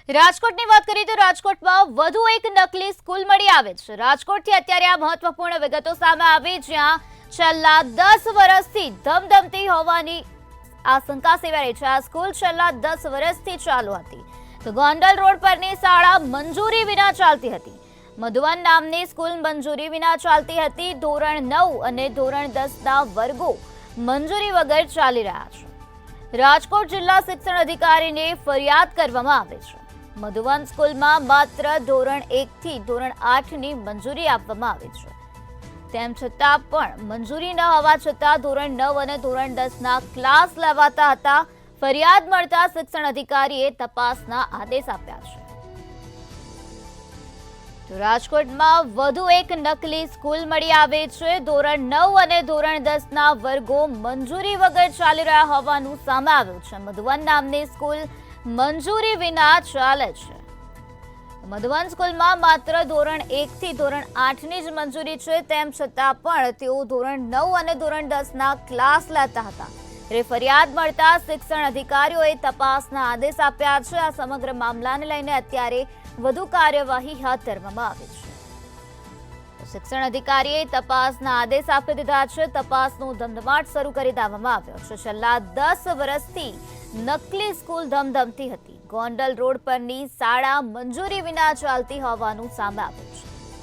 રાજકોટની વાત કરીએ તો રાજકોટમાં વધુ એક નકલી સ્કૂલ મળી આવે છે। રાજકોટથી અત્યારે આ મહત્વપૂર્ણ વિગતો સામે આવી, જ્યાં છેલ્લા 10 વર્ષથી ધમધમતી હોવાની આશંકા સેવાઈ છે। આ સ્કૂલ છેલ્લા 10 વર્ષથી ચાલુ હતી તો ગોંડલ રોડ પરની શાળા મંજૂરી વિના ચાલતી હતી। મધુવન નામની સ્કૂલ મંજૂરી વિના ચાલતી હતી। ધોરણ 9 અને ધોરણ 10ના વર્ગો મંજૂરી વગર ચાલી રહ્યા છે। રાજકોટ જિલ્લા શિક્ષણ અધિકારીને ફરિયાદ કરવામાં આવે છે। મધુવન સ્કૂલમાં માત્ર ધોરણ 1 થી ધોરણ 8ની મંજૂરી આપવામાં આવી છે, તેમ છતાં પણ મંજૂરી ન હોવા છતાં ધોરણ 9 અને ધોરણ 10ના ક્લાસ લેવાતા હતા। ફરિયાદ મળતા શિક્ષણ અધિકારીએ તપાસના આદેશ આપ્યા છે। તો રાજકોટમાં વધુ એક નકલી સ્કૂલ મળી આવે છે। ધોરણ 9 અને ધોરણ 10ના વર્ગો મંજૂરી વગર ચાલી રહ્યા હોવાનું સામે આવ્યું છે। મધુવન નામની સ્કૂલ મંજૂરી વિના ચાલે છે। મધુવન સ્કૂલમાં માત્ર ધોરણ 1 થી ધોરણ 8ની જ મંજૂરી છે, તેમ છતાં પણ તેઓ ધોરણ 9 અને ધોરણ 10ના ક્લાસ લેતા હતા। ફરિયાદ મળતા શિક્ષણ અધિકારીઓએ તપાસના આદેશ આપ્યા છે। આ સમગ્ર મામલાને લઈને અત્યારે વધુ કાર્યવાહી હાથ ધરવામાં આવી છે। શિક્ષણ અધિકારીએ તપાસના આદેશ આપી દીધા છે। તપાસનો ધમધમાટ શરૂ કરી દેવામાં આવ્યો છે। છેલ્લા 10 વર્ષથી નકલી સ્કૂલ ધમધમતી હતી। ગોંડલ રોડ પરની શાળા મંજૂરી વિના ચાલતી હોવાનું સામે આવ્યું છે।